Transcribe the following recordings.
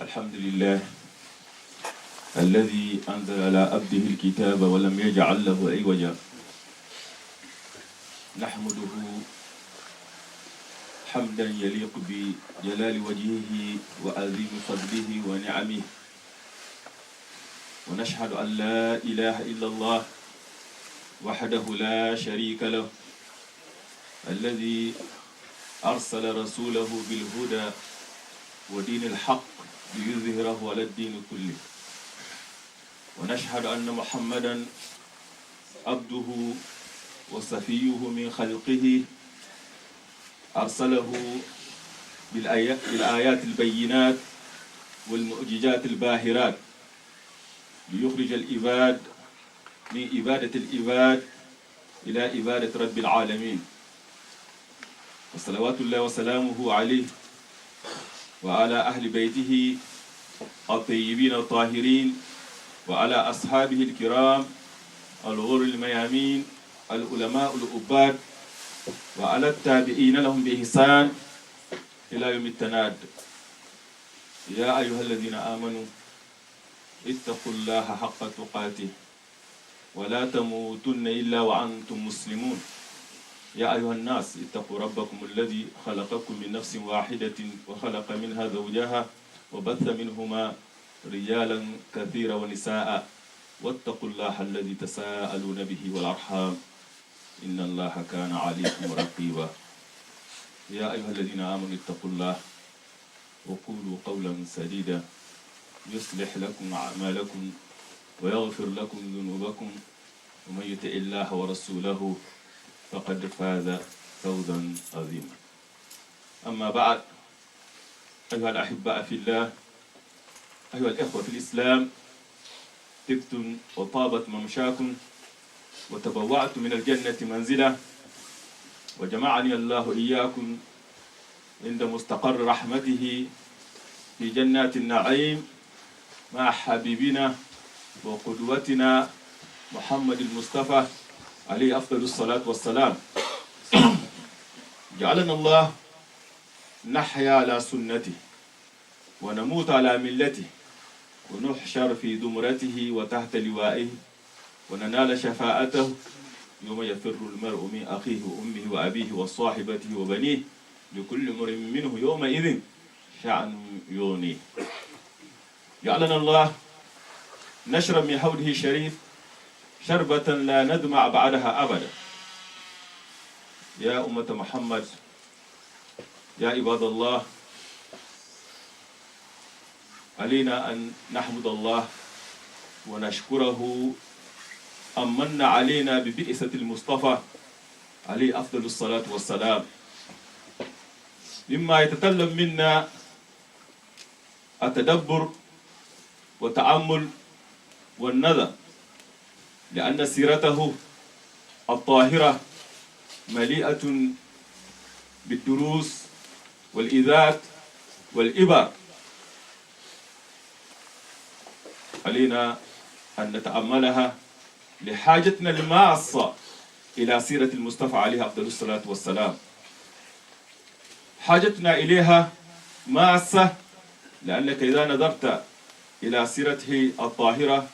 الحمد لله الذي أنزل على عبده الكتاب ولم يجعل له عوجا نحمده حمدا يليق بجلال وجهه وعظيم فضله ونعمه ونشهد أن لا إله إلا الله وحده لا شريك له الذي أرسل رسوله بالهدى ودين الحق ليظهره على الدين كله ونشهد أن محمدا عبده وصفيه من خلقه أرسله بالآيات البينات والمعجزات الباهرات ليخرج العباد من عبادة العباد إلى عبادة رب العالمين وصلوات الله وسلامه عليه وعلى أهل بيته الطيبين الطاهرين وعلى أصحابه الكرام الغر الميامين العلماء العباد وعلى التابعين لهم بإحسان إلى يوم التناد. يا أيها الذين آمنوا اتقوا الله حق تقاته ولا تموتن إلا وأنتم مسلمون. يا أيها الناس اتقوا ربكم الذي خلقكم من نفس واحدة وخلق منها زوجها وبث منهما رجالا كثيرا ونساء واتقوا الله الذي تساءلون به والأرحام إن الله كان عليكم رقيبا. يا أيها الذين آمنوا اتقوا الله وقولوا قولا سديدا يصلح لكم أعمالكم ويغفر لكم ذنوبكم ومن يطع الله ورسوله فقد فاز فوزا عظيما. أما بعد، أيها الأحباء في الله، أيها الإخوة في الإسلام، طبتم وطابت ممشاكم وتبوأتم من الجنة منزلا وجمعني الله إياكم عند مستقر رحمته في جنات النعيم مع حبيبنا وقدوتنا محمد المصطفى عليه أفضل الصلاة والسلام. جعلنا الله نحيا على سنته ونموت على ملته ونحشر في زمرته وتحت لوائه وننال شفاعته يوم يفر المرء من أخيه وأمه وأبيه وصاحبته وبنيه لكل امرئ منه يومئذ شأن يغنيه. جعلنا الله نشرب من حوضه الشريف شربة لا ندمع بعدها أبدا. يا أمة محمد، يا عباد الله، علينا أن نحمد الله ونشكره أن من علينا ببئسة المصطفى عليه أفضل الصلاة والسلام. مما يتطلب منا التدبر والتأمل والنظر، لأن سيرته الطاهرة مليئة بالدروس والإذات والإبر. علينا أن نتأملها لحاجتنا الماسة إلى سيرة المصطفى عليه أفضل الصلاة والسلام. حاجتنا إليها ماسة لأنك إذا نظرت إلى سيرته الطاهرة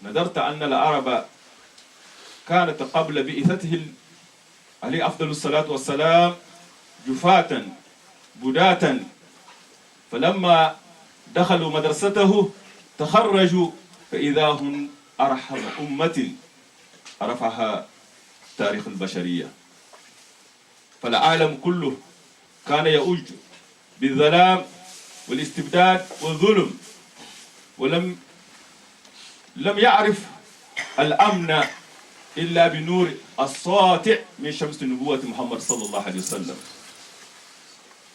نظرت أن العرب كانت قبل بعثته عليه أفضل الصلاة والسلام جفاة بداة، فلما دخلوا مدرسته تخرجوا فإذا هم أرحم أمة عرفها تاريخ البشرية. فالعالم كله كان يؤج بالظلام والاستبداد والظلم، ولم يعرف الأمن إلا بنور الساطع من شمس نبوة محمد صلى الله عليه وسلم.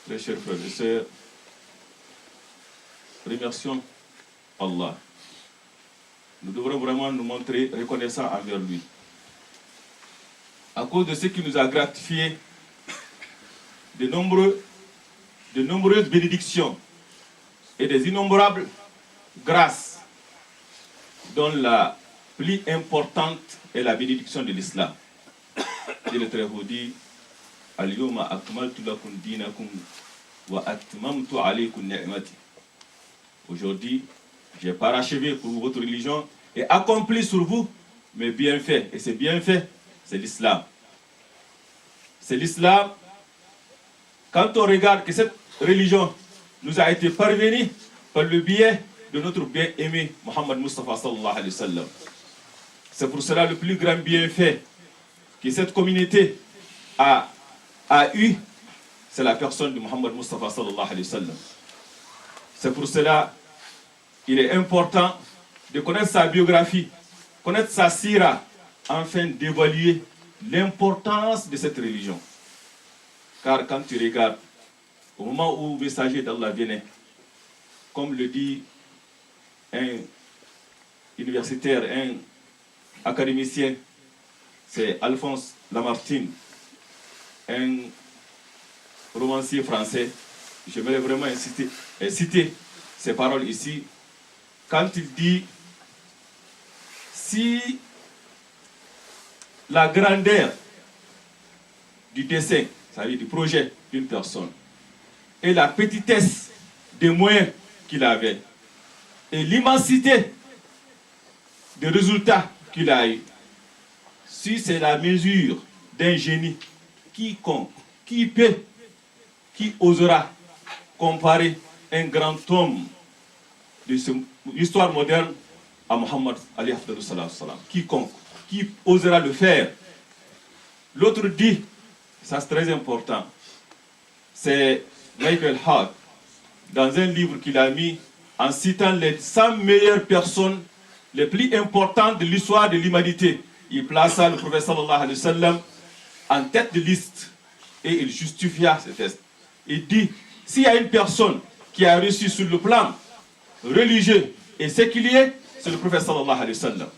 Très chers frères et sœurs, remercions Allah. Nous devrons vraiment nous montrer reconnaissants envers lui à cause de ce qui nous a gratifié de nombreuses bénédictions et des innombrables grâces, dont la plus importante est la bénédiction de l'islam. Et le Très-Haut dit Al-Yawma akmaltu lakum dinakum wa atmamtu alaykum ni'mati Aujourd'hui, j'ai parachevé pour votre religion et accompli sur vous mes bienfaits. Et ces bienfaits, c'est l'islam. C'est l'islam. Quand on regarde que cette religion nous a été parvenue par le biais de notre bien-aimé Mohammed Mustafa sallallahu alayhi wa sallam. C'est pour cela le plus grand bienfait que cette communauté a eu, c'est la personne de Mohammed Mustafa sallallahu alayhi wa sallam. C'est pour cela qu'il est important de connaître sa biographie, connaître sa sira, afin d'évaluer l'importance de cette religion. Car quand tu regardes, au moment où le messager d'Allah venait, comme le dit un universitaire, un académicien, c'est Alphonse Lamartine, un romancier français, j'aimerais vraiment citer ces paroles ici, quand il dit « Si la grandeur du dessein, c'est-à-dire du projet d'une personne, et la petitesse des moyens qu'il avait, et l'immensité des résultats qu'il a eu, si c'est la mesure d'un génie, quiconque, qui osera comparer un grand homme de l'histoire moderne à Mohammed Ali Afdalou Salam, quiconque, qui osera le faire. L'autre dit, ça c'est très important, c'est Michael Hart, dans un livre qu'il a mis en citant les 100 meilleures personnes les plus importantes de l'histoire de l'humanité. Il plaça le prophète sallallahu alayhi wa sallam en tête de liste et il justifia ce test. Il dit, s'il y a une personne qui a réussi sur le plan religieux et séculier, c'est le prophète sallallahu alayhi wa sallam.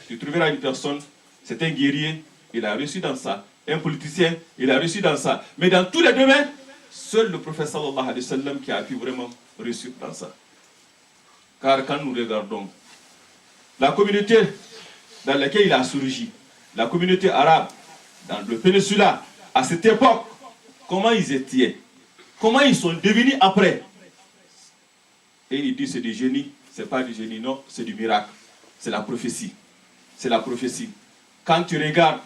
Tu trouveras une personne, c'est un guerrier, il a réussi dans ça. Un politicien, il a réussi dans ça. Mais dans tous les domaines, seul le prophète sallallahu alayhi wa sallam qui a pu vraiment réussir dans ça. Car quand nous regardons la communauté dans laquelle il a surgi, la communauté arabe, dans le péninsula, à cette époque, comment ils étaient, comment ils sont devenus après. Et il dit c'est du génie, c'est pas du génie, non, c'est du miracle, c'est la prophétie. C'est la prophétie. Quand tu regardes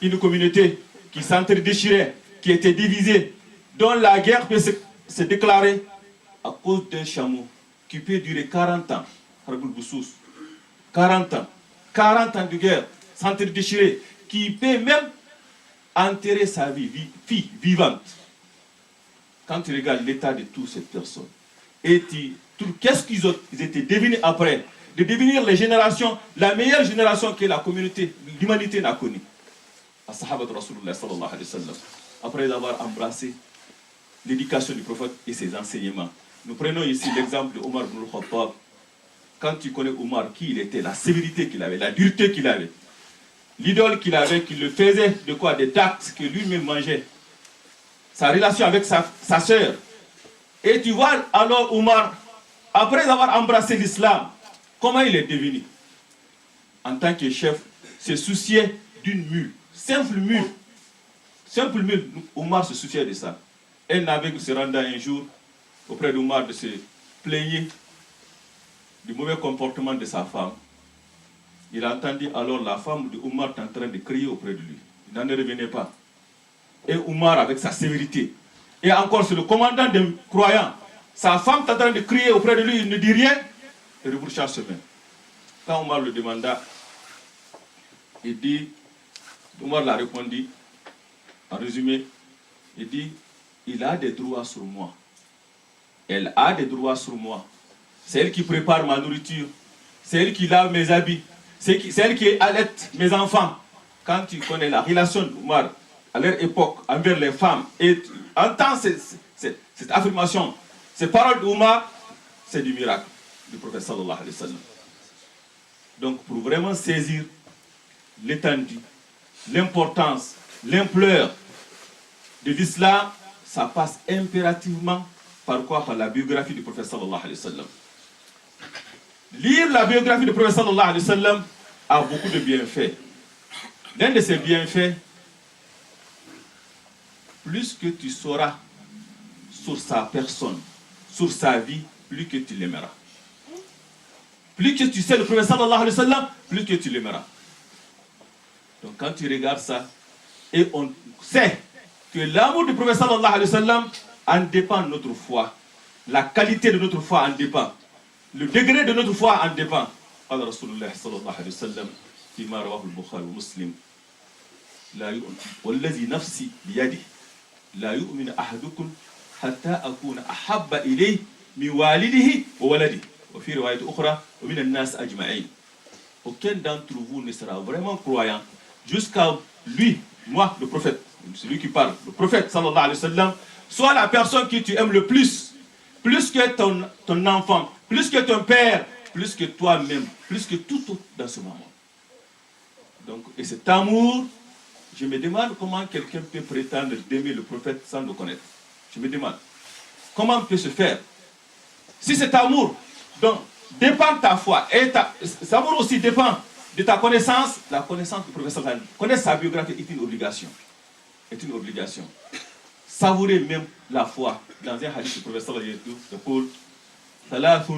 une communauté qui s'entre-déchirait, qui était divisée, dont la guerre peut se déclarer à cause d'un chameau qui peut durer 40 ans, 40 ans, 40 ans de guerre, s'entre-déchirer, qui peut même enterrer sa fille vivante. Quand tu regardes l'état de toutes ces personnes, et qu'est-ce qu'ils étaient devenus après, de devenir les générations, la meilleure génération que la communauté, l'humanité n'a connue. As-Sahabat Rasulullah sallallahu alayhi wa sallam, après avoir embrassé l'éducation du prophète et ses enseignements. Nous prenons ici l'exemple de Omar ibn al-Khattab. Quand tu connais Omar, qui il était, la sévérité qu'il avait, la dureté qu'il avait, l'idole qu'il avait, qui le faisait de quoi? Des dates que lui-même mangeait. Sa relation avec sa sœur. Et tu vois alors Omar, après avoir embrassé l'islam, comment il est devenu? En tant que chef, se souciait d'une mule. Simple mule. Simple mule. Omar se souciait de ça. Un navire se rendant un jour auprès d'Omar de se plaigner du mauvais comportement de sa femme. Il a entendu alors la femme de Omar en train de crier auprès de lui. Il n'en revenait pas. Et Omar avec sa sévérité. Et encore c'est le commandant des croyants. Sa femme est en train de crier auprès de lui, il ne dit rien. Et rebroucha chemin. Quand Omar le demanda, il dit, Omar l'a répondu, en résumé, il dit, il a des droits sur moi. Elle a des droits sur moi. C'est elle qui prépare ma nourriture. C'est elle qui lave mes habits. C'est elle qui allaite mes enfants. Quand tu connais la relation d'Omar à leur époque envers les femmes, et tu entends cette affirmation, ces paroles d'Omar, c'est du miracle du prophète sallallahu alayhi wa sallam. Donc pour vraiment saisir l'étendue, l'importance, l'ampleur de l'islam, ça passe impérativement par quoi? Par la biographie du prophète sallallahu alayhi wa sallam. Lire la biographie du prophète sallallahu alayhi wa sallam a beaucoup de bienfaits. L'un de ces bienfaits, plus que tu sauras sur sa personne, sur sa vie, plus que tu l'aimeras. plus que tu sais le prophète sallallahu alayhi wa sallam, plus que tu l'aimeras. Donc quand tu regardes ça, et on sait que l'amour du prophète sallallahu alayhi wa sallam en dépend de notre foi. La qualité de notre foi en dépend. Le degré de notre foi en dépend. قال رسول الله صلى الله عليه وسلم فيما رواه البخاري ومسلم لا يؤمن والذي نفسي بيده لا يؤمن أحدكم حتى أكون أحب إليه من والده وولده وفي رواية أخرى ومن الناس أجمعين. Aucun d'entre vous ne sera vraiment croyant jusqu'à lui, moi, le prophète, celui qui parle, le prophète sallallahu alayhi wa sallam, soit la personne que tu aimes le plus que ton enfant, plus que ton père, plus que toi-même, plus que tout autre dans ce moment. Donc, et cet amour, je me demande comment quelqu'un peut prétendre d'aimer le prophète sans le connaître. Je me demande, comment peut se faire? Si cet amour donc, dépend de ta foi, et cet amour aussi dépend de ta connaissance, la connaissance du prophète sallallahu alayhi wa sallam, connaître sa biographie est une obligation. Est une obligation. Savourer même la foi. Dans un hadith du prophète sallallahu alayhi wa sallam, ثلاث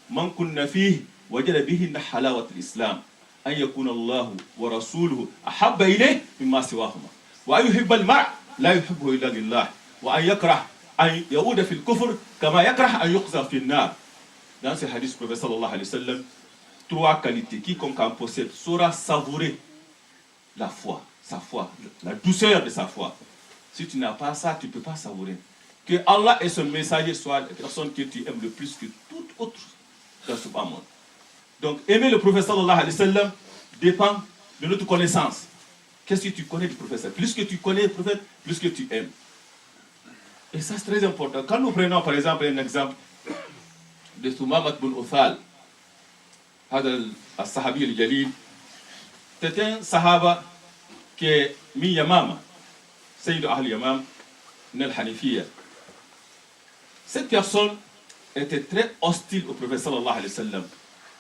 من كن فيه وجد بهن حلاوة الإسلام أن يكون الله ورسوله أحب إليه مما سواهما وأن يحب المرء لا يحبه إلا لله وأن يكره أن يعود في الكفر كما يكره أن يقذف في النار. Dans ce hadith du prophète sallallahu alayhi wa sallam, trois qualités. Quiconque en possède saura savourer la foi, sa foi, la douceur de sa foi. Si tu n'as pas ça, tu ne peux pas savourer. Que Allah et son messager soient les personnes que tu aimes le plus que tout autre dans ce bas monde. Donc, aimer le prophète sallallahu alayhi wa sallam dépend de notre connaissance. Qu'est-ce que tu connais du prophète? Plus que tu connais le prophète, plus que tu aimes. Et ça, c'est très important. Quand nous prenons, par exemple, un exemple de Thumamat bin Uthal, al-Sahabi al-Jalil, c'est un Sahaba qui est mi Yamama, Sayyid al-Yamam, al-Hanifiyya. Cette personne était très hostile au prophète sallallahu alayhi wa sallam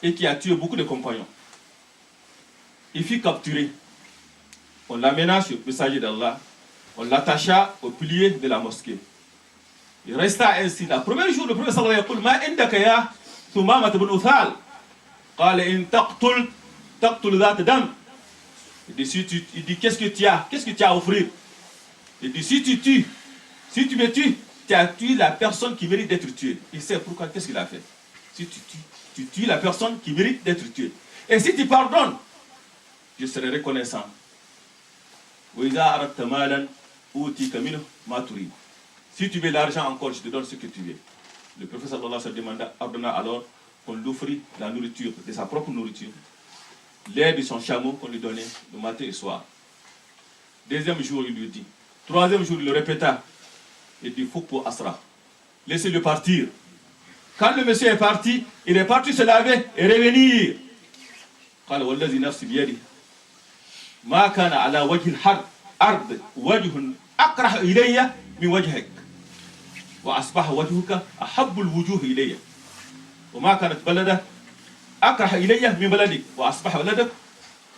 et qui a tué beaucoup de compagnons. Il fut capturé. On l'amena sur le messager d'Allah, on l'attacha au pilier de la mosquée. Il resta ainsi. Le premier jour, le prophète sallallahu alayhi wa sallam a dit: Ma indaka ya Thumama ibn Uthal? Qala in taqtul dhat dam. Il dit qu'est-ce que tu as? Qu'est-ce que tu as à offrir? Il dit si tu me tues, tu as tué la personne qui mérite d'être tuée. Il sait pourquoi, qu'est-ce qu'il a fait. Si tu tues la personne qui mérite d'être tuée. Et si tu pardonnes, je serai reconnaissant. Si tu veux l'argent encore, je te donne ce que tu veux. Le prophète sallallahu alayhi wa sallam ordonna alors qu'on lui offrit la nourriture, de sa propre nourriture, l'air de son chameau qu'on lui donnait le matin et le soir. Deuxième jour, il lui dit. Troisième jour, il le répéta. Il dit: Faut pour Asra. Laissez-le partir. Quand le monsieur est parti, il est parti se laver et revenir. قال والذي نفسي بيده ما كان على وجه الأرض وجه أكره إلي من وجهك وأصبح وجهك أحب الوجوه إلي وما كانت بلدك أكره إلي من بلدك وأصبح بلدك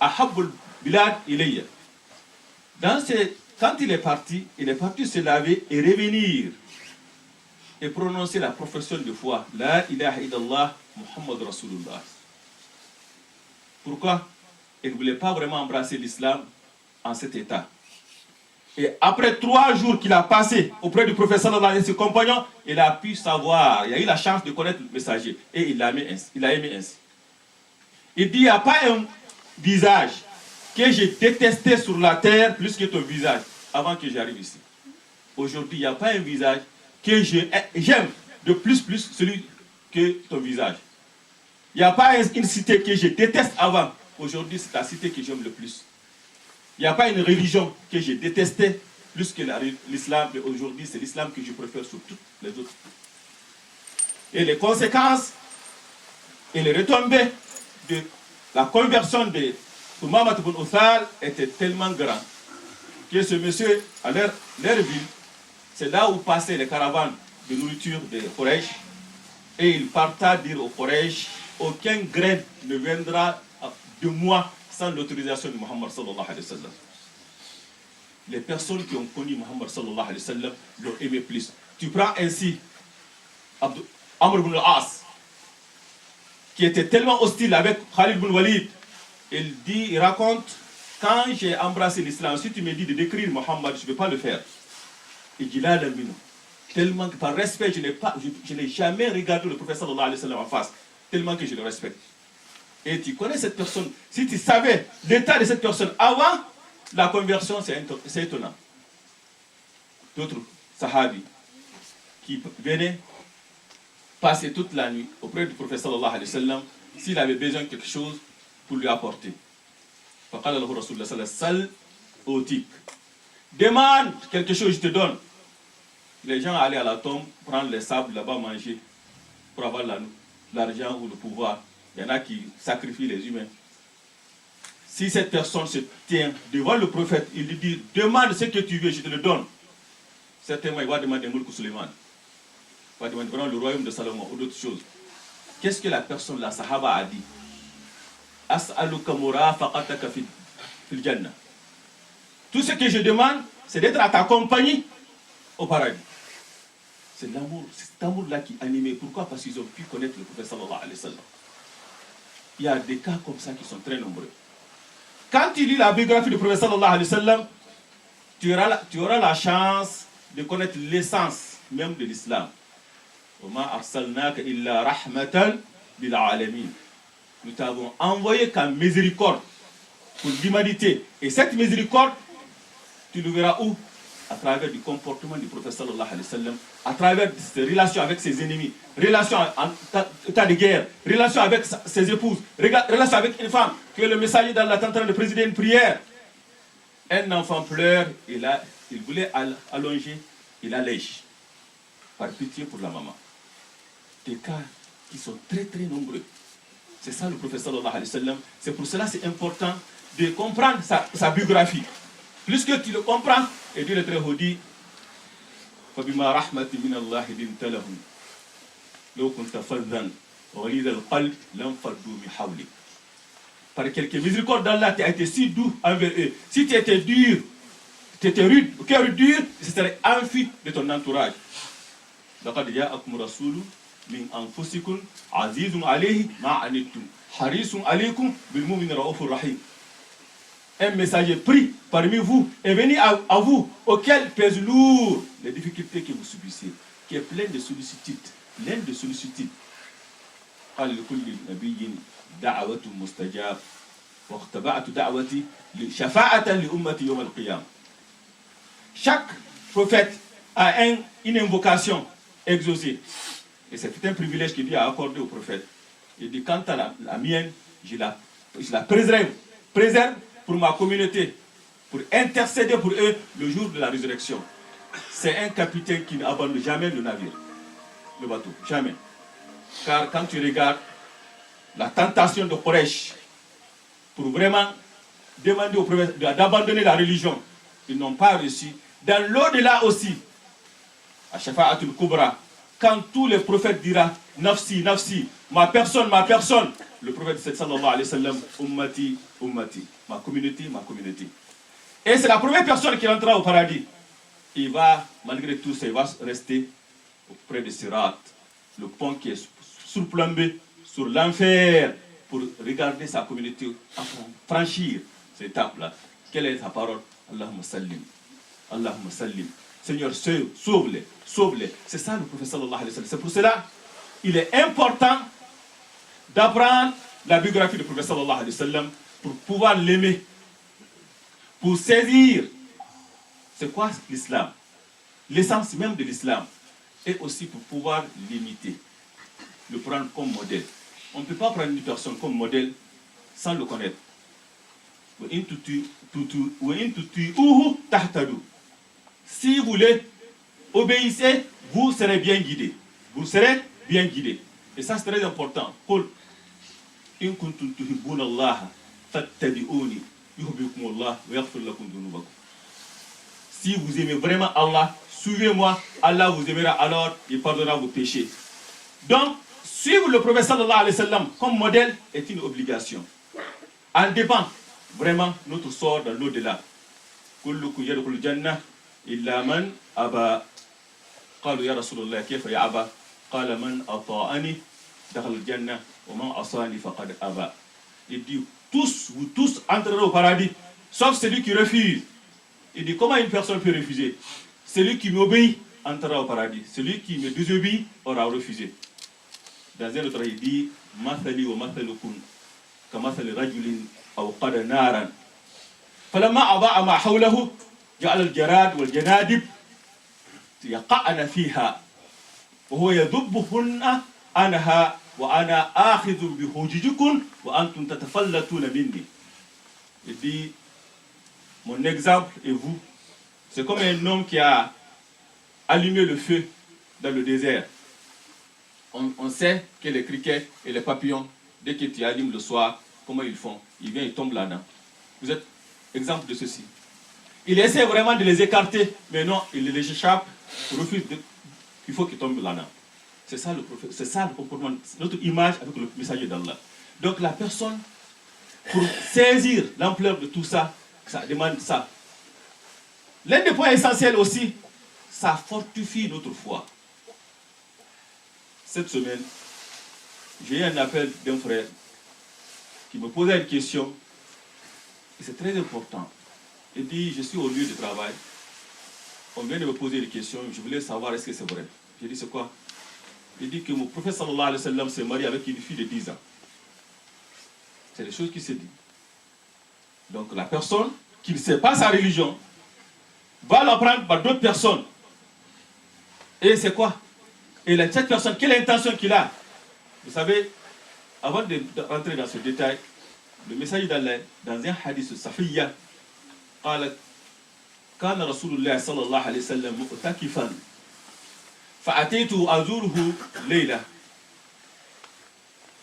أحب البلاد إلي. Quand il est parti se laver et revenir et prononcer la profession de foi. La ilaha illallah Muhammad Rasulullah. Pourquoi? Il ne voulait pas vraiment embrasser l'islam en cet état. Et après 3 jours qu'il a passé auprès du prophète sallallahu alayhi wa sallam et ses compagnons, il a pu savoir, il a eu la chance de connaître le messager. Et il a aimé ainsi. Il dit: il n'y a pas un visage que j'ai détesté sur la terre plus que ton visage avant que j'arrive ici. Aujourd'hui, il n'y a pas un visage que j'aime de plus celui que ton visage. Il n'y a pas une cité que je déteste avant. Aujourd'hui, c'est la cité que j'aime le plus. Il n'y a pas une religion que je détestais plus que l'islam. Mais aujourd'hui, c'est l'islam que je préfère sur toutes les autres. Et les conséquences et les retombées de la conversion de Thumamat ibn Uthal étaient tellement grandes que ce monsieur, à leur ville, c'est là où passaient les caravanes de nourriture de Quraysh. Et il parta dire aux Quraysh: aucun grain ne viendra de moi sans l'autorisation de Muhammad sallallahu alayhi wa sallam. Les personnes qui ont connu Muhammad sallallahu alayhi wa sallam l'ont aimé plus. Tu prends ainsi Amr ibn al-As. qui était tellement hostile avec Khalid bin Walid, il raconte, quand j'ai embrassé l'islam, si tu me dis de décrire Mohammed, je ne vais pas le faire. Il dit là, tellement que par respect, je n'ai jamais regardé le prophète sallallahu alayhi wa sallam en face, tellement que je le respecte. Et tu connais cette personne, si tu savais l'état de cette personne avant la conversion, c'est étonnant. D'autres sahabis qui venaient passer toute la nuit auprès du prophète sallallahu alayhi wa sallam s'il avait besoin de quelque chose pour lui apporter. Faqala lahu Rasulullah sallallahu alayhi wa sallam, sal otik. Demande quelque chose, je te donne. Les gens allaient à la tombe, prendre les sables là-bas, manger, pour avoir l'argent ou le pouvoir. Il y en a qui sacrifient les humains. Si cette personne se tient devant le prophète, il lui dit, demande ce que tu veux, je te le donne. Certainement, il va demander Moulkou Suleiman. Il va demander vraiment le royaume de Salomon ou d'autres choses. Qu'est-ce que la personne, la Sahaba, a dit? As'aluka murafaqataka fil jannah. Tout ce que je demande, c'est d'être à ta compagnie au paradis. C'est l'amour, c'est cet amour-là qui animait. Pourquoi? Parce qu'ils ont pu connaître le prophète sallallahu alayhi wa sallam. Il y a des cas comme ça qui sont très nombreux. Quand tu lis la biographie du prophète sallallahu alayhi wa sallam, tu auras la chance de connaître l'essence même de l'islam. وَمَا أَرْسَلْنَاكَ إِلَّا رَحْمَةً لِلْعَالَمِينَ. Nous t'avons envoyé comme miséricorde pour l'humanité. Et cette miséricorde, tu le verras où? À travers du comportement du prophète sallallahu alayhi wa sallam, à travers ses relations avec ses ennemis, relations en temps de guerre, relations avec ses épouses, relations avec une femme, que le messager d'Allah est en train de présider une prière. Un enfant pleure, il voulait allonger, il allège, par pitié pour la maman. Des cas qui sont très très nombreux. C'est ça le prophète sallallahu alayhi wa sallam. C'est pour cela c'est important de comprendre sa biographie. Plus que tu le comprends, et Dieu le Très-Haut dit, فَبِمَا رَحْمَةٍ مِنَ اللَّهِ لِنْتَ لَهُمْ لَوْ كُنْتَ فَظًّا غَلِيظَ الْقَلْبِ لَانفَضُّوا مِنْ حَوْلِكَ. Par quelque miséricorde d'Allah, tu as été si doux envers eux. Si tu étais dur, tu étais rude, au cœur dur, ce serait enfui de ton entourage. لَقَدْ جَاءَكُمْ رَسُولٌ مِنْ أَنفُسِكُمْ عَزِيزٌ عَلَيْهِ مَا عَنِتُّمْ حَرِيصٌ عَلَيْكُمْ بِالْمُؤْمِنِينَ رَءُوفٌ رَحِيمٌ. Un messager pris parmi vous est venu à vous, auquel pèsent lourd les difficultés que vous subissez, qui est plein de sollicitude, plein de sollicitude. قال لكل نبي دعوة مستجاب واختبأت دعوتي شفاعة لأمتي يوم القيامة. Chaque prophète a une invocation exaucée. Et c'est un privilège que Dieu a accordé au prophète. Il dit, quant à la mienne, je la préserve pour ma communauté, pour intercéder pour eux le jour de la résurrection. C'est un capitaine qui n'abandonne jamais le navire, le bateau, jamais. Car quand tu regardes la tentation de Quraysh pour vraiment demander au prophète d'abandonner la religion, ils n'ont pas réussi. Dans l'au-delà aussi, à Shafa'atul Kubra, quand tous les prophètes diront Nafsi, Nafsi, ma personne, le prophète sallallahu alayhi wa sallam, Ummati, Ummati, ma communauté, ma communauté. Et c'est la première personne qui rentrera au paradis. Il va, malgré tout ça, il va rester auprès de Sirat, le pont qui est surplombé sur l'enfer, pour regarder sa communauté franchir cette étape-là. Quelle est sa parole? Allahumma sallim, Allahumma sallim. Seigneur, sauve-les, sauve-les. C'est ça le prophète sallallahu alayhi wa sallam. C'est pour cela il est important d'apprendre la biographie du prophète sallallahu alayhi wa sallam pour pouvoir l'aimer, pour saisir c'est quoi l'islam, l'essence même de l'islam, et aussi pour pouvoir l'imiter, le prendre comme modèle. On ne peut pas prendre une personne comme modèle sans le connaître. Si vous les obéissez, vous serez bien guidés. Vous serez bien guidés. Et ça c'est très important. Si vous aimez vraiment Allah, suivez-moi, Allah vous aimera, alors il pardonnera vos péchés. Donc, suivre le prophète sallallahu alayhi wa sallam comme modèle est une obligation. En dépend vraiment notre sort dans l'au-delà. Kullukum yadkhulul jannah illa man aba. قالوا يا رسول الله كيف يا أبا؟ قال من أطاعني dakhal al-jannah wa man asani faqad aba. Il dit tous, vous tous entrerez au paradis, sauf celui qui refuse. Il dit comment une personne peut refuser? Celui qui m'obéit entrera au paradis. Celui qui me désobéit aura refusé. Dans un autre, il dit Mathali wa mathalukum kamathali rajulin awqada naran. فلما أضاء ما حوله جعل الجراد والجنادب يقعن فيها وهو يذبهن أنها وأنا آخذ بحججكم وأنتم تتفلتون مني. Il dit mon exemple et vous, c'est comme un homme qui a allumé le feu dans le désert. On sait que les criquets et les papillons, dès que tu allumes le soir, comment ils font? Ils viennent, ils tombent là-dedans. Vous êtes exemple de ceci. Il essaie vraiment de les écarter, mais non, il les échappe, refuse il faut qu'ils tombent là-dedans. C'est ça le prophète, c'est ça le comportement, notre image avec le messager d'Allah. Donc la personne, pour saisir l'ampleur de tout ça, ça demande ça. L'un des points essentiels aussi, ça fortifie notre foi. Cette semaine, j'ai eu un appel d'un frère qui me posait une question, et c'est très important. Il dit, je suis au lieu de travail, on vient de me poser des questions, je voulais savoir est-ce que c'est vrai. J'ai dit, c'est quoi? Il dit que mon prophète sallallahu alayhi wa sallam s'est marié avec une fille de 10 ans. C'est des choses qui se disent. Donc la personne qui ne sait pas sa religion va l'apprendre par d'autres personnes. Et c'est quoi? Et cette personne, quelle intention qu'il a? Vous savez, avant de rentrer dans ce détail, le message d'Allah, dans un hadith sahih, قال كان رسول الله صلى الله عليه وسلم مؤتكفا فأتيت أزوره ليلة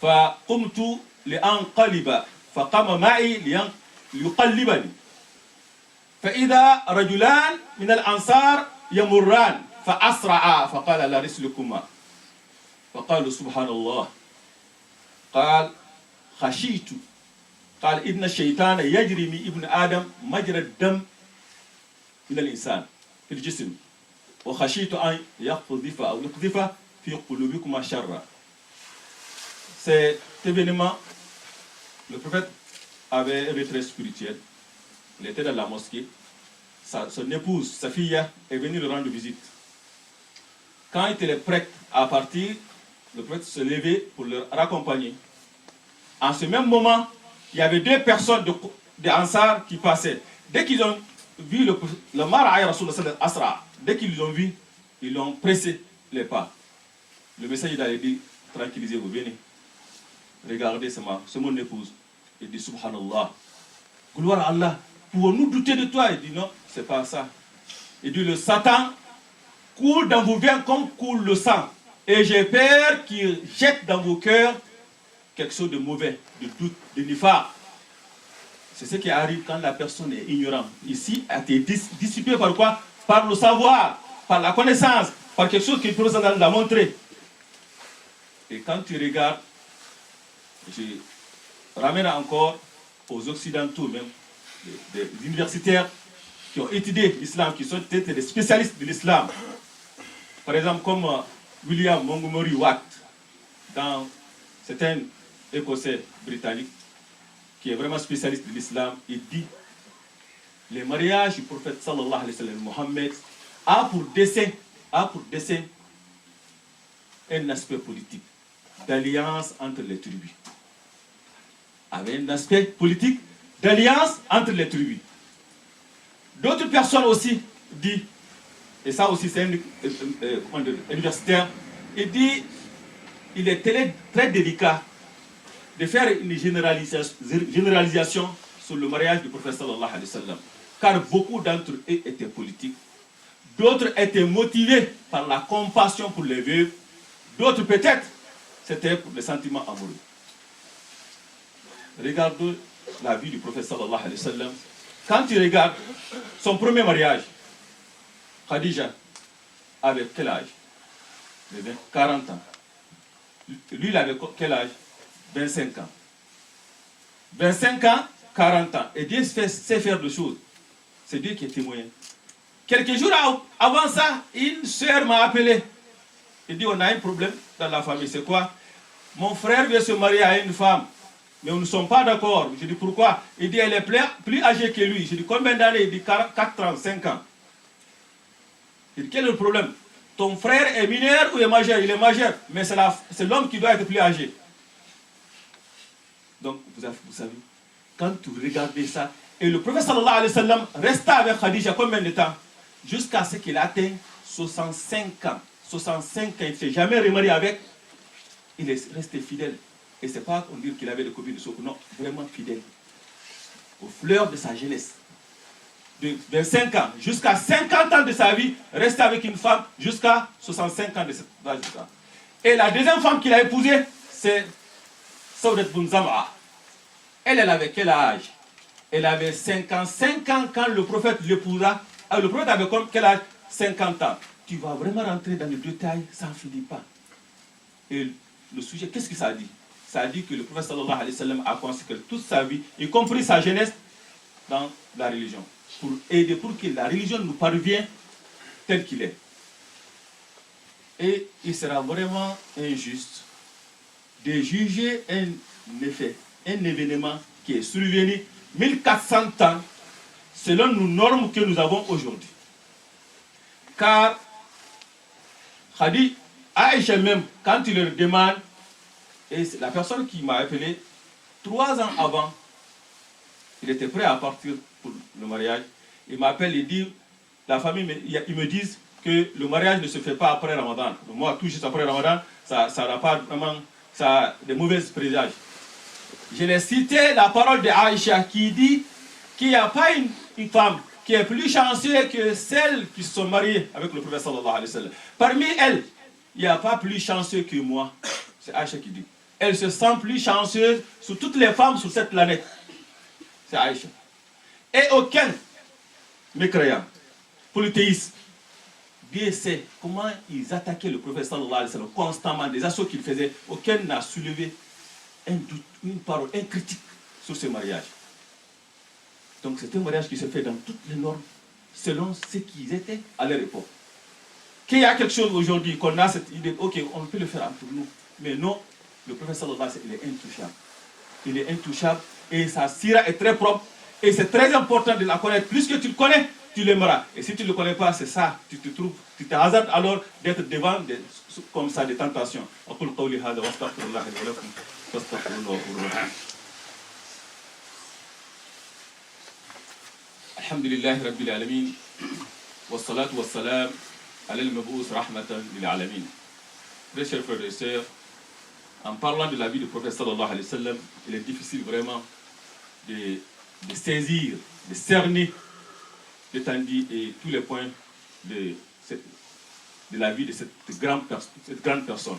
فقمت لأنقلب فقام معي ليقلبني فإذا رجلان من الأنصار يمران فأسرعا فقال لا رسلكما فقالوا سبحان الله قال خشيت قال إن الشيطان يجري من ابن آدم مجرى الدم من الإنسان في الجسم وخشيت أن يقذف أو يقذف في قلوبكما شرا. Cet événement, le prophète avait un retrait spirituel. Il était dans la mosquée. Son épouse, sa fille, est venue le rendre visite. Quand il était prêt à partir, le prophète se levait pour le raccompagner. En ce même moment, il y avait deux personnes de Ansar qui passaient. Dès qu'ils ont vu le Maraï Rasulullah Asra, dès qu'ils l'ont vu, ils l'ont pressé les pas. Le messager d'Allah dit, tranquillisez-vous, venez. Regardez, c'est mon épouse. Il dit, Subhanallah, gloire à Allah, pouvons-nous douter de toi? Il dit, non, c'est pas ça. Il dit, le Satan coule dans vos veines comme coule le sang. Et j'ai peur qu'il jette dans vos cœurs quelque chose de mauvais, de doute, de nifar. C'est ce qui arrive quand la personne est ignorante. Ici, elle a été dissipée par quoi? Par le savoir, par la connaissance, par quelque chose que le professeur l'a montré. Et quand tu regardes, je ramène encore aux Occidentaux même, des universitaires qui ont étudié l'islam, qui sont peut-être des spécialistes de l'islam. Par exemple, comme William Montgomery Watt, c'est un Écossais britannique qui est vraiment spécialiste de l'islam, il dit le mariage du prophète sallallahu alayhi wa sallam, Mohammed, a pour dessein un aspect politique, d'alliance entre les tribus. Avec un aspect politique d'alliance entre les tribus. D'autres personnes aussi disent, et ça aussi c'est un universitaire, il dit il est très délicat de faire une généralisation sur le mariage du prophète sallallahu alayhi wa sallam. Car beaucoup d'entre eux étaient politiques, d'autres étaient motivés par la compassion pour les veuves, d'autres peut-être c'était pour les sentiments amoureux. Regarde la vie du prophète sallallahu alayhi wa sallam. Quand tu regardes son premier mariage, Khadija avait quel âge? 40 ans. Lui, il avait quel âge? 25 ans. 25 ans, 40 ans. Et Dieu sait faire des choses. C'est Dieu qui est témoin. Quelques jours avant ça, une sœur m'a appelé. Il dit, on a un problème dans la famille. C'est quoi? mon frère veut se marier à une femme, mais nous ne sommes pas d'accord. Je dis pourquoi? Il dit elle est plus âgée que lui. Je dis combien d'années? Il dit 4 ans, 5 ans. Je dis quel est le problème? Ton frère est mineur ou est majeur? Il est majeur, mais c'est l'homme qui doit être plus âgé. Donc, vous savez, quand vous regardez ça, et le prophète sallallahu alayhi wa sallam resta avec Khadija combien de temps? Jusqu'à ce qu'il atteigne 65 ans. 65 ans, il ne s'est jamais remarié avec. Il est resté fidèle. Et ce n'est pas qu'on dit qu'il avait des copines de Soko, non, vraiment fidèle. Aux fleurs de sa jeunesse. De 25 ans jusqu'à 50 ans de sa vie, rester avec une femme jusqu'à 65 ans de cette âge. Et la deuxième femme qu'il a épousée, c'est Saudat bin Zam'a. Elle avait quel âge? Elle avait 55 ans quand le prophète l'épousa. Le prophète avait quel âge? 50 ans. Tu vas vraiment rentrer dans les détails, ça ne finit pas. Et le sujet, qu'est-ce que ça a dit? Ça a dit que le prophète sallallahu alayhi wa sallam a consacré toute sa vie, y compris sa jeunesse, dans la religion. Pour aider, pour que la religion nous parvienne tel qu'il est. Et il sera vraiment injuste de juger un effet, un événement qui est survenu 1400 ans selon nos normes que nous avons aujourd'hui. Car Khadi, Aïcha même, quand il leur demande, et c'est la personne qui m'a appelé 3 ans avant, il était prêt à partir pour le mariage, il m'appelle et dit, la famille, ils me disent que le mariage ne se fait pas après Ramadan. Moi, tout juste après Ramadan, ça n'a pas vraiment des mauvaises présages. Je l'ai cité la parole de Aïcha qui dit qu'il n'y a pas une femme qui est plus chanceuse que celles qui se sont mariées avec le prophète sallallahu alayhi wa sallam. Parmi elles, il n'y a pas plus chanceux que moi. C'est Aïcha qui dit. Elle se sent plus chanceuse sur toutes les femmes sur cette planète. C'est Aïcha. Et aucun mécréant, polythéiste, Dieu sait comment ils attaquaient le prophète sallallahu alayhi wa sallam constamment, des assauts qu'ils faisaient. Aucun n'a soulevé un doute, une parole, un critique sur ce mariage. Donc c'est un mariage qui se fait dans toutes les normes, selon ce qu'ils étaient à leur époque. Qu'il y a quelque chose aujourd'hui, qu'on a cette idée, ok, on peut le faire entre nous, mais non, le prophète sallallahu alayhi wa sallam, il est intouchable. Il est intouchable et sa sira est très propre et c'est très important de la connaître. Plus que tu le connais, tu l'aimeras. Et si tu ne le connais pas, c'est ça, tu te hasardes alors d'être devant comme ça des tentations. Alhamdulillah Rabbil Alamin, wassalatu wassalam ala al-mab'ous rahmatan lil alamin. Très chers frères et sœurs, en parlant de la vie du prophète sallallahu alayhi wa sallam, il est difficile vraiment de saisir, de cerner l'étendue et tous les points de la vie de cette grande personne.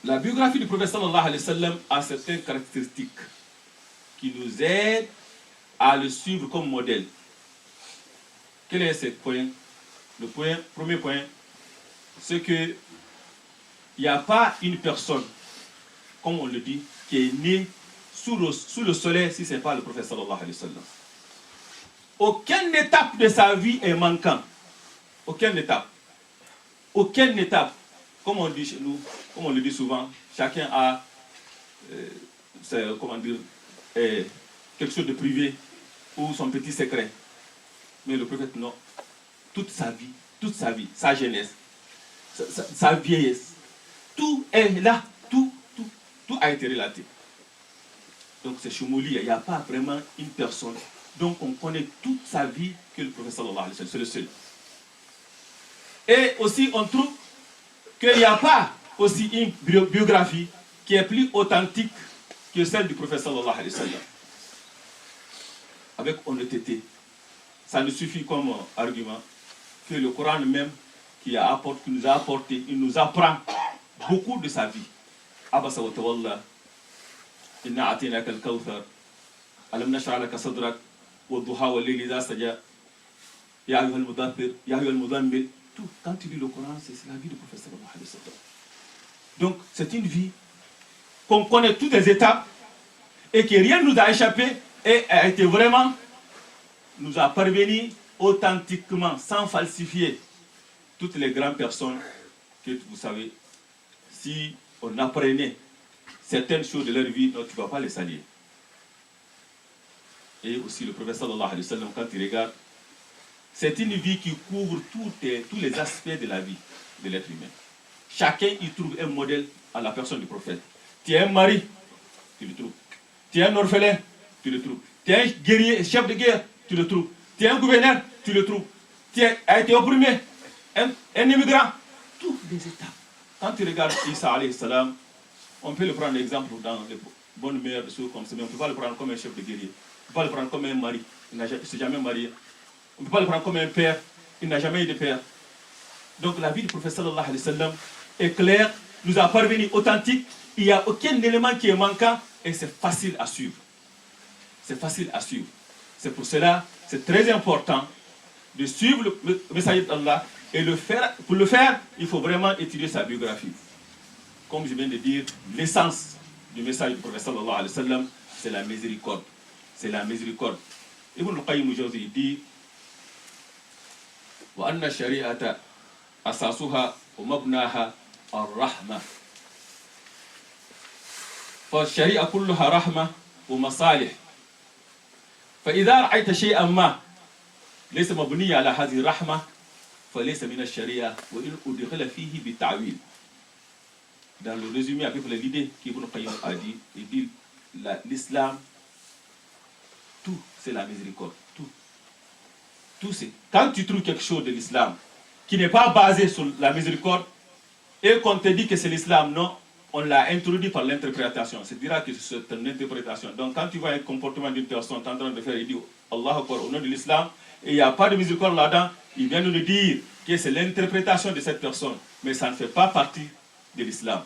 La biographie du prophète sallallahu alayhi wa sallam a certaines caractéristiques qui nous aident à le suivre comme modèle. Quel est ce point? Le premier point, c'est qu'il n'y a pas une personne, comme on le dit, qui est née sous le soleil si ce n'est pas le prophète sallallahu alayhi wa sallam. Aucune étape de sa vie est manquante. Aucune étape. Aucune étape. Comme on dit chez nous, comme on le dit souvent, chacun a quelque chose de privé ou son petit secret. Mais le prophète, non. Toute sa vie, sa jeunesse, sa vieillesse, tout est là, tout a été relaté. Donc c'est Choumouli, il n'y a pas vraiment une personne. Donc on connaît toute sa vie que le prophète sallallahu alayhi wa sallam, c'est le seul. Et aussi on trouve qu'il n'y a pas aussi une biographie qui est plus authentique que celle du prophète sallallahu alayhi wa sallam. Avec honnêteté. Ça nous suffit comme argument que le Coran même qui nous a apporté, il nous apprend beaucoup de sa vie. Abasa wa tawalla, inna atinaka al-kawthar, alam nashra laka sadrak, wa duha wa layli idha saja, ya ayyuhal mudaththir, ya ayyuhal mudammil. Tout, quand tu lis le Coran, c'est la vie du prophète sallallahu alayhi wa sallam. Donc c'est une vie qu'on connaît toutes les étapes et que rien ne nous a échappé et a été vraiment, nous a parvenu authentiquement, sans falsifier, toutes les grandes personnes que vous savez, si on apprenait certaines choses de leur vie, non, tu ne vas pas les saluer. Et aussi le prophète sallallahu alayhi wa sallam, quand il regarde, c'est une vie qui couvre tous les aspects de la vie de l'être humain. Chacun y trouve un modèle à la personne du prophète. Tu es un mari, tu le trouves. Tu es un orphelin, tu le trouves. Tu es un guerrier, chef de guerre, tu le trouves. Tu es un gouverneur, tu le trouves. Tu as été opprimé, un immigrant, tous les états. Quand tu regardes Isa alayhi salam, on peut le prendre exemple dans les bonnes mères de ceux comme ça, mais on ne peut pas le prendre comme un chef de guerrier. On ne peut pas le prendre comme un mari, il ne s'est jamais marié. On ne peut pas le prendre comme un père, il n'a jamais eu de père. Donc la vie du prophète sallallahu alayhi wa sallam est claire, nous a parvenu authentique, il n'y a aucun élément qui est manquant et c'est facile à suivre. C'est facile à suivre. C'est pour cela, c'est très important de suivre le message d'Allah et pour le faire, il faut vraiment étudier sa biographie. Comme je viens de dire, l'essence du message du prophète sallallahu alayhi wa sallam, c'est la miséricorde. C'est la miséricorde. Ibn al-Qayyim aujourd'hui dit wa anna shari'ata asasuha wa mabnaha ar-rahma. فالشريعة كلها رحمة ومصالح. فإذا رأيت شيئا ما ليس مبني على هذه الرحمة فليس من الشريعة وإن أدخل فيه بالتعويل. Dans le résumé, à peu près l'idée qu'Ibn Qayyim a dit, il dit l'islam, tout c'est la miséricorde. Tout c'est. Quand tu trouves quelque chose de l'islam qui n'est pas basé sur la miséricorde et qu'on te dit que c'est l'islam, non, on l'a introduit par l'interprétation. C'est-à-dire que c'est une interprétation. Donc quand tu vois un comportement d'une personne en train de faire, il dit Allah Akbar au nom de l'islam, et il n'y a pas de miséricorde là-dedans, il vient de nous dire que c'est l'interprétation de cette personne, mais ça ne fait pas partie de l'islam.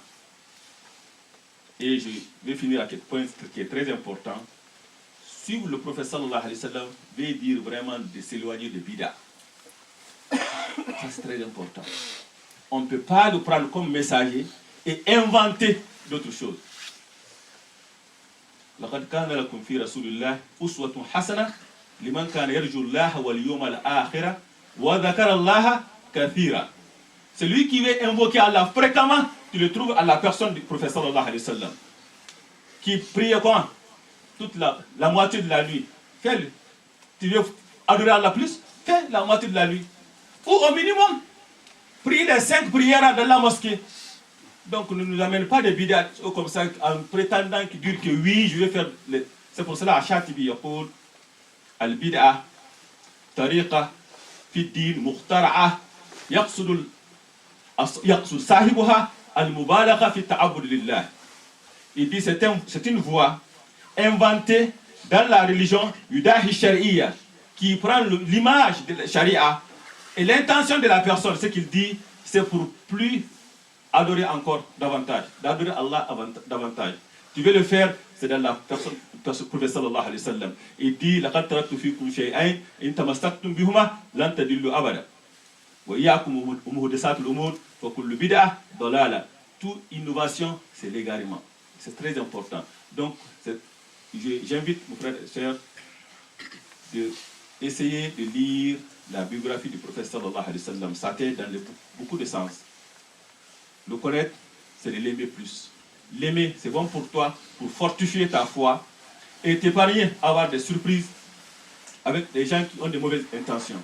Et je vais finir avec un point qui est très important. Suivre le prophète sallallahu alayhi wa sallam veut dire vraiment de s'éloigner de bida. Ça c'est très important. On ne peut pas le prendre comme messager et inventer d'autres choses. لقد كان لكم في رسول الله أسوة حسنة لمن كان يرجو الله واليوم الآخر وذكر الله كثيرا. Celui qui veut invoquer Allah fréquemment, tu le trouves à la personne du prophète sallallahu alayhi wa sallam, qui prie quand toute la moitié de la nuit. Fais-le. Tu veux adorer Allah plus, fais la moitié de la nuit. Ou au minimum, prie les 5 prières dans la mosquée. Donc ne nous amène pas des bid'at comme ça en prétendant qu'il dit que oui, je vais faire. C'est pour cela à Shatibi يقول البدعة طريقة في الدين مخترعة يقصد صاحبها المبالغة في التعبد لله. Il dit c'est une voie inventée dans la religion Yudahi Shari'a qui prend l'image de la Sharia et l'intention de la personne, ce qu'il dit, c'est pour plus adorer encore davantage, d'adorer Allah davantage. Tu veux le faire, c'est dans la personne du prophète sallallahu alayhi wa sallam. Il dit laqad taraktu fikum shay'ain in tamassaktum bihuma lan tadillu abada. Wa iyyakum wa muhdathatul umur wa kullu bid'ah dalala. Toute innovation, c'est l'égarement. C'est très important. Donc, j'invite mon frère et sœur d'essayer de lire la biographie du prophète sallallahu alayhi wa sallam. Ça t'aide dans beaucoup de sens. Le connaître, c'est de l'aimer plus. L'aimer, c'est bon pour toi, pour fortifier ta foi et t'épargner avoir des surprises avec des gens qui ont de mauvaises intentions.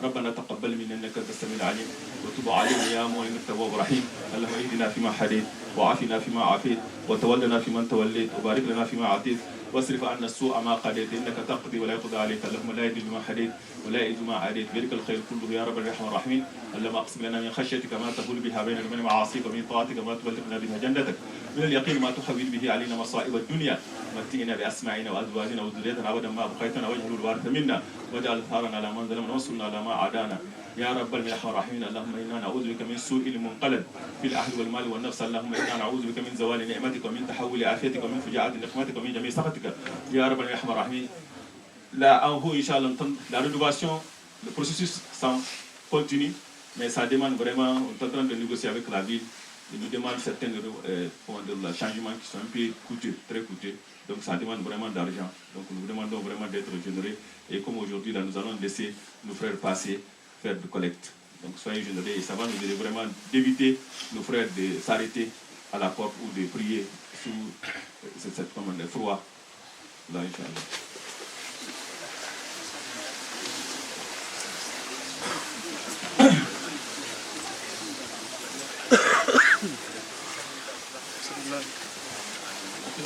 ربنا تقبل منا انك انت السميع العليم وتب علينا يا معين التواب الرحيم اللهم اهدنا فيما هديت وعافنا فيما عافيت وتولنا فيمن توليت وبارك لنا فيما اعطيت واصرف عنا السوء ما قضيت انك تقضي ولا يقضى عليك اللهم لا يذل ما هديت ولا يعز ما عاديت بيدك الخير كله يا رب الرحمن الرحيم اللهم اقسم لنا من خشيتك ما تحول بها بيننا وبين معاصيك ومن طاعتك ما تبلغنا بها جنتك من اليقين ما تحول به علينا مصائب الدنيا متئنا باسماعنا وازواجنا وذريتنا ابدا ما ابقيتنا واجعل الوارث منا واجعل ثارنا على من ظلمنا وانصرنا على ما عادانا يا رب الملائكة الرحيم اللهم إنا نعوذ بك من سوء المنقلب في الأهل والمال والنفس اللهم إنا نعوذ بك من زوال نعمتك ومن تحول عافيتك ومن فجاءة نقمتك ومن جميع سخطك يا رب الملائكة الرحيم. Là en haut, Inch'Allah, la rénovation, le processus continue, mais ça demande vraiment, on est en train de négocier avec la ville, il nous demande certains changements qui sont un peu coûteux, très coûteux, donc ça demande vraiment d'argent. Donc nous vous demandons vraiment d'être généreux et comme aujourd'hui, là, nous allons laisser nos frères passer faire de collecte. Donc soyez généreux et ça va nous aider vraiment d'éviter nos frères de s'arrêter à la porte ou de prier sous cette commande froid. Là, Inch'Allah.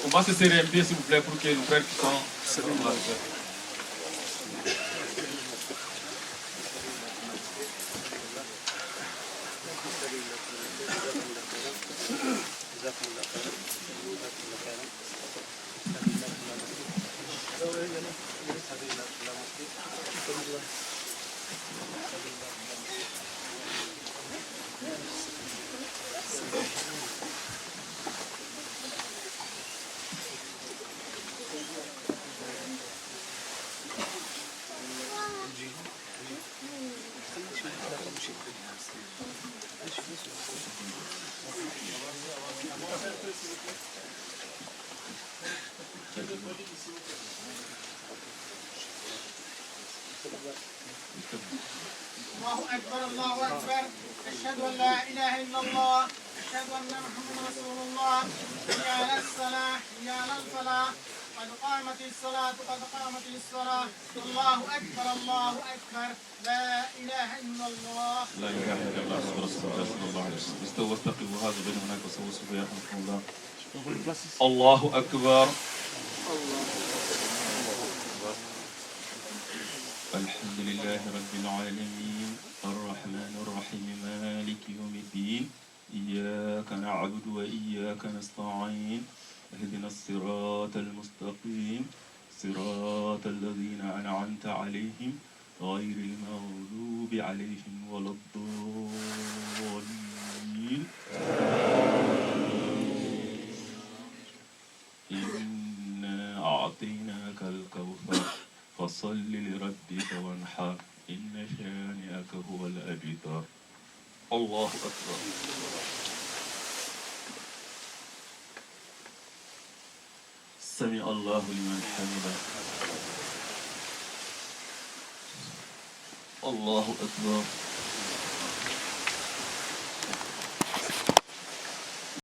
On va se serrer un pied s'il vous plaît pour que nos frères qui sont... الله أكبر الله أكبر أشهد أن لا إله إلا الله أشهد أن محمدا رسول الله حي على الصلاة حي على الفلاح قد قامت الصلاة قد قامت الصلاة الله أكبر الله أكبر لا إله إلا الله لا إله إلا الله محمد رسول الله صلى الله عليه وسلم. استووا واستقيموا هذا بين هناك وسووا سوف يرحمكم الله. الله أكبر. الحمد لله رب العالمين الرحمن الرحيم مالك يوم الدين إياك نعبد وإياك نستعين اهدنا الصراط المستقيم صراط الذين أنعمت عليهم غير المغضوب عليهم ولا الضالين. إنا أعطيناك الكوثر فصل لربك وانحر إن شانئك هو الأبتر. الله أكبر. سمع الله لمن حمده. الله أكبر.